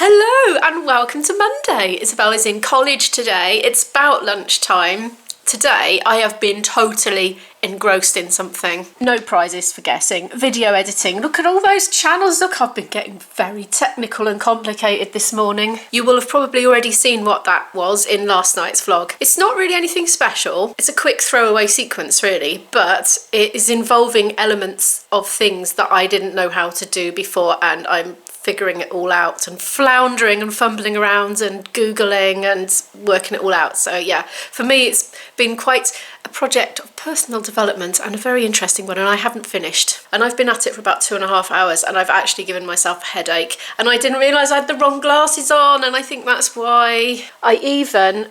Hello and welcome to Monday. Isabel is in college today. It's about lunchtime. Today I have been totally engrossed in something. No prizes for guessing. Video editing. Look at all those channels. Look, I've been getting very technical and complicated this morning. You will have probably already seen what that was in last night's vlog. It's not really anything special. It's a quick throwaway sequence really, but it is involving elements of things that I didn't know how to do before, and I'm figuring it all out and floundering and fumbling around and Googling and working it all out. So yeah, for me it's been quite a project of personal development and a very interesting one, and I haven't finished. And I've been at it for about 2.5 hours and I've actually given myself a headache, and I didn't realise I had the wrong glasses on, and I think that's why. I even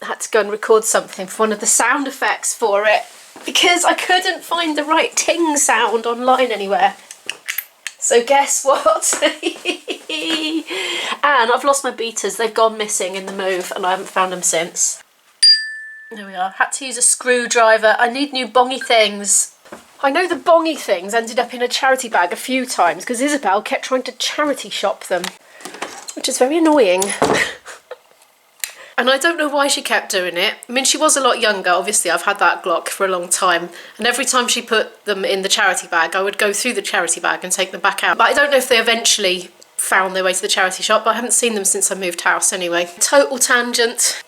had to go and record something for one of the sound effects for it because I couldn't find the right ting sound online anywhere. So guess what? And I've lost my beaters. They've gone missing in the move and I haven't found them since. There we are. Had to use a screwdriver. I need new bongy things. I know the bongy things ended up in a charity bag a few times because Isabel kept trying to charity shop them, which is very annoying. And I don't know why she kept doing it. I mean, she was a lot younger, obviously. I've had that Glock for a long time. And every time she put them in the charity bag, I would go through the charity bag and take them back out. But I don't know if they eventually found their way to the charity shop, but I haven't seen them since I moved house anyway. Total tangent.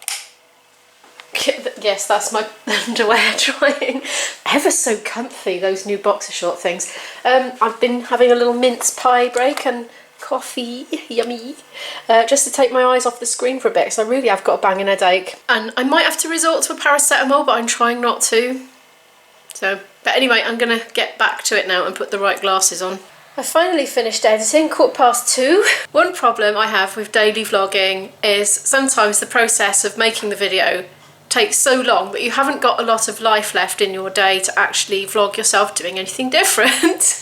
Yes, that's my underwear drying. Ever so comfy, those new boxer short things. I've been having a little mince pie break and coffee, yummy, just to take my eyes off the screen for a bit, because I really have got a banging headache. And I might have to resort to a paracetamol, but I'm trying not to. So, but anyway, I'm gonna get back to it now and put the right glasses on. I finally finished editing, 2:15. One problem I have with daily vlogging is sometimes the process of making the video takes so long that you haven't got a lot of life left in your day to actually vlog yourself doing anything different.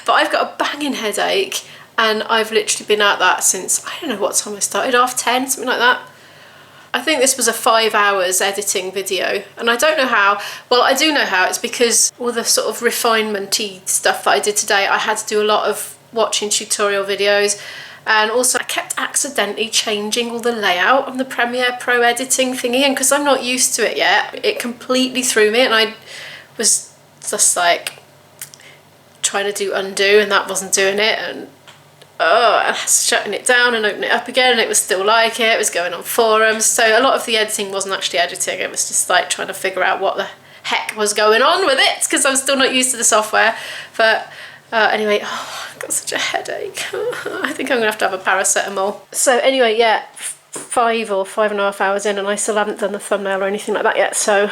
But I've got a banging headache, and I've literally been at that since, I don't know what time I started, 10:30, something like that. I think this was a 5 hours editing video, and I don't know how. Well, I do know how. It's because all the sort of refinement-y stuff that I did today, I had to do a lot of watching tutorial videos, and also I kept accidentally changing all the layout on the Premiere Pro editing thingy, and because I'm not used to it yet, it completely threw me, and I was just like trying to do undo, and that wasn't doing it, and I was shutting it down and opening it up again, and it was still like it was going on forums. So a lot of the editing wasn't actually editing, it was just like trying to figure out what the heck was going on with it, because I'm still not used to the software. But anyway, I've got such a headache. I think I'm gonna have to have a paracetamol. So anyway, yeah, 5 or 5.5 hours in, and I still haven't done the thumbnail or anything like that yet, so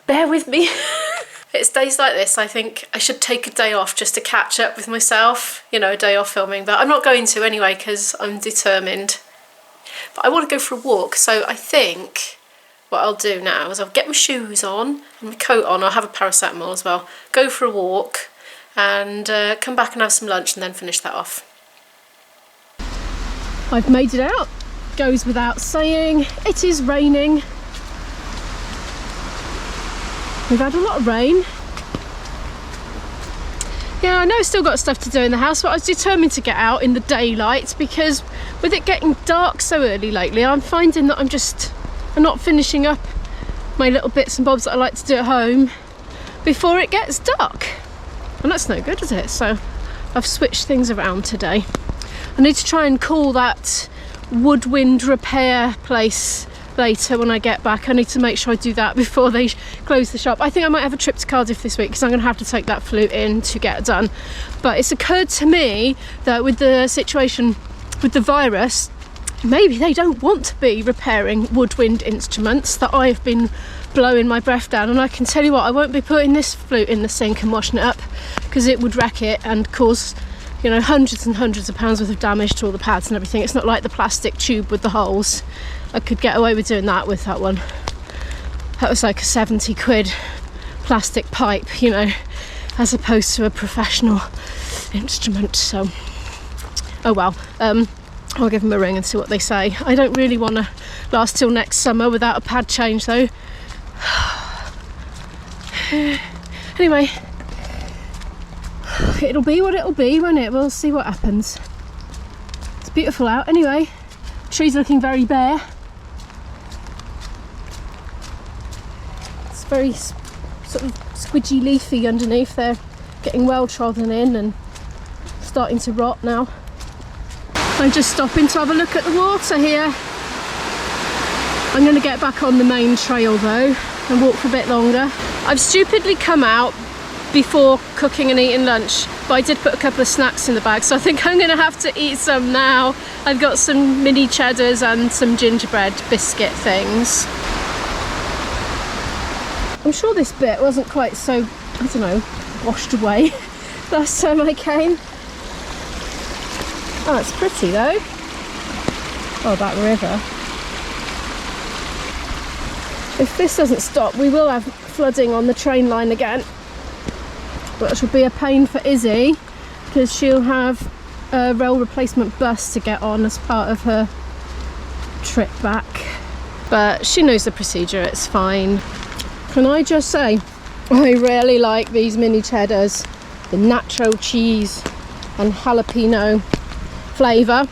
bear with me. It's days like this I think I should take a day off just to catch up with myself, you know, a day off filming, but I'm not going to anyway because I'm determined. But I want to go for a walk, so I think what I'll do now is I'll get my shoes on and my coat on. I'll have a paracetamol as well, go for a walk, and come back and have some lunch and then finish that off. I've made it out, goes without saying. It is raining. We've had a lot of rain. Yeah, I know I've still got stuff to do in the house, but I was determined to get out in the daylight because with it getting dark so early lately, I'm finding that I'm not finishing up my little bits and bobs that I like to do at home before it gets dark. And that's no good, is it? So I've switched things around today. I need to try and call that woodwind repair place later when I get back. I need to make sure I do that before they close the shop. I think I might have a trip to Cardiff this week because I'm going to have to take that flute in to get it done. But it's occurred to me that with the situation with the virus, maybe they don't want to be repairing woodwind instruments that I've been blowing my breath down. And I can tell you what, I won't be putting this flute in the sink and washing it up because it would wreck it and cause, you know, hundreds and hundreds of pounds worth of damage to all the pads and everything. It's not like the plastic tube with the holes. I could get away with doing that with that one. That was like a 70 quid plastic pipe, you know, as opposed to a professional instrument. So, oh well, I'll give them a ring and see what they say. I don't really want to last till next summer without a pad change though. Anyway, it'll be what it'll be, won't it? We'll see what happens. It's beautiful out anyway. Tree's looking very bare. It's very sort of squidgy leafy underneath. They're getting well trodden in and starting to rot now. I'm just stopping to have a look at the water here. I'm going to get back on the main trail though and walk for a bit longer. I've stupidly come out before cooking and eating lunch, but I did put a couple of snacks in the bag, so I think I'm going to have to eat some now. I've got some mini cheddars and some gingerbread biscuit things. I'm sure this bit wasn't quite so, I don't know, washed away last time I came. Oh, it's pretty though. Oh, that river. If this doesn't stop, we will have flooding on the train line again, which will be a pain for Izzy because she'll have a rail replacement bus to get on as part of her trip back. But she knows the procedure, it's fine. Can I just say, I really like these mini cheddars, the nacho cheese and jalapeno flavour.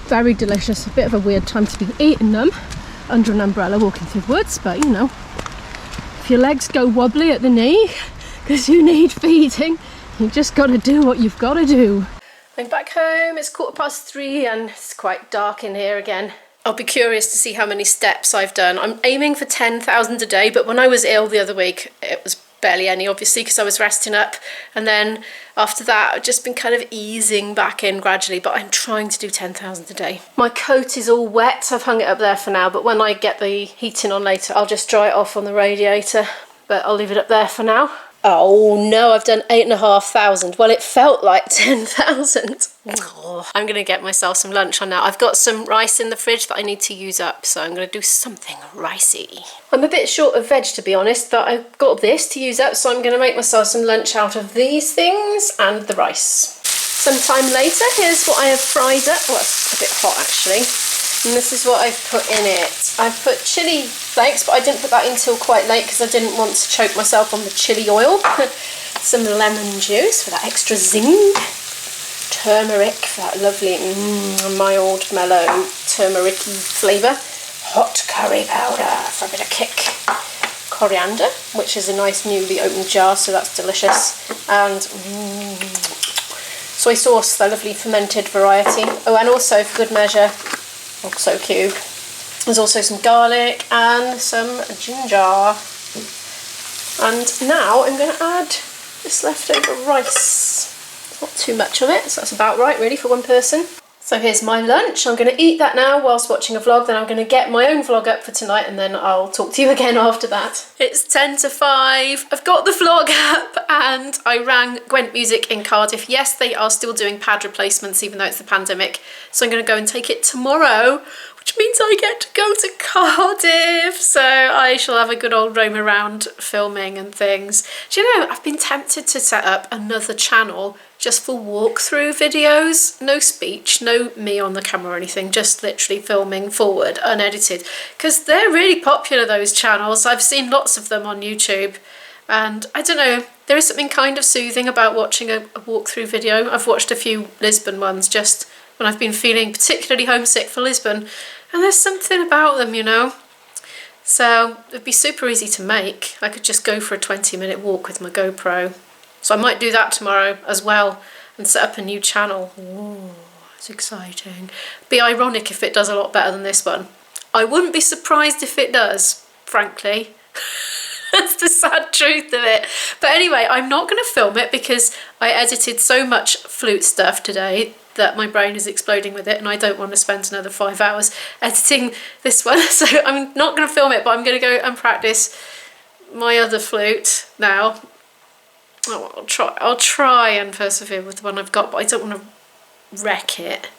Very delicious. A bit of a weird time to be eating them under an umbrella walking through the woods, but you know, if your legs go wobbly at the knee because you need feeding, you just got to do what you've got to do. I'm back home, it's 3:15 and it's quite dark in here again. I'll be curious to see how many steps I've done. I'm aiming for 10,000 a day, but when I was ill the other week, it was barely any, obviously, because I was resting up. And then after that, I've just been kind of easing back in gradually, but I'm trying to do 10,000 a day. My coat is all wet. I've hung it up there for now, but when I get the heating on later, I'll just dry it off on the radiator, but I'll leave it up there for now. Oh no, I've done 8,500. Well, it felt like 10,000. Oh, I'm gonna get myself some lunch on now. I've got some rice in the fridge that I need to use up, so I'm gonna do something ricey. I'm a bit short of veg, to be honest, but I've got this to use up, so I'm gonna make myself some lunch out of these things and the rice. Sometime later, here's what I have fried up. Well, it's a bit hot actually. And this is what I've put in it. I've put chilli flakes, but I didn't put that in till quite late because I didn't want to choke myself on the chilli oil. Some lemon juice for that extra zing. Turmeric for that lovely mild, mellow, turmeric-y flavour. Hot curry powder for a bit of kick. Coriander, which is a nice newly opened jar, so that's delicious. And soy sauce, the lovely fermented variety. Oh, and also for good measure, so cube, there's also some garlic and some ginger. And now I'm going to add this leftover rice. Not too much of it, so that's about right really for one person. So here's my lunch. I'm going to eat that now whilst watching a vlog, then I'm going to get my own vlog up for tonight and then I'll talk to you again after that. It's 10 to 5, I've got the vlog up and I rang Gwent Music in Cardiff. Yes, they are still doing pad replacements even though it's the pandemic, so I'm going to go and take it tomorrow, which means I get to go to Cardiff, so I shall have a good old roam around filming and things. Do you know, I've been tempted to set up another channel just for walkthrough videos, no speech, no me on the camera or anything, just literally filming forward, unedited, because they're really popular, those channels. I've seen lots of them on YouTube, and I don't know, there is something kind of soothing about watching a walkthrough video. I've watched a few Lisbon ones just when I've been feeling particularly homesick for Lisbon, and there's something about them, you know. So it'd be super easy to make. I could just go for a 20-minute walk with my GoPro. So I might do that tomorrow as well and set up a new channel. Ooh, it's exciting. Be ironic if it does a lot better than this one. I wouldn't be surprised if it does, frankly. That's the sad truth of it. But anyway, I'm not going to film it because I edited so much flute stuff today that my brain is exploding with it and I don't want to spend another 5 hours editing this one. So I'm not going to film it, but I'm going to go and practice my other flute now. Oh, I'll try and persevere with the one I've got, but I don't want to wreck it.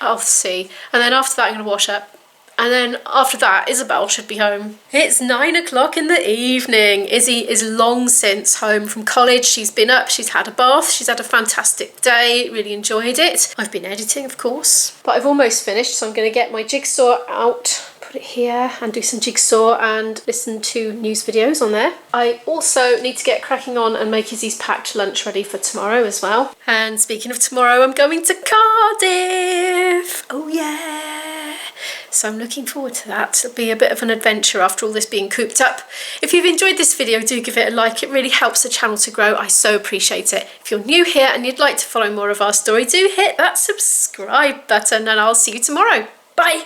I'll see. And then after that I'm going to wash up. And then after that, Isabel should be home. It's 9 o'clock in the evening. Izzy is long since home from college. She's been up, she's had a bath, she's had a fantastic day, really enjoyed it. I've been editing, of course. But I've almost finished, so I'm going to get my jigsaw out, put it here and do some jigsaw and listen to news videos on there. I also need to get cracking on and make Izzy's packed lunch ready for tomorrow as well. And speaking of tomorrow, I'm going to Cardiff. Oh yeah. So I'm looking forward to that. It'll be a bit of an adventure after all this being cooped up. If you've enjoyed this video, do give it a like. It really helps the channel to grow. I so appreciate it. If you're new here and you'd like to follow more of our story, do hit that subscribe button and I'll see you tomorrow. Bye.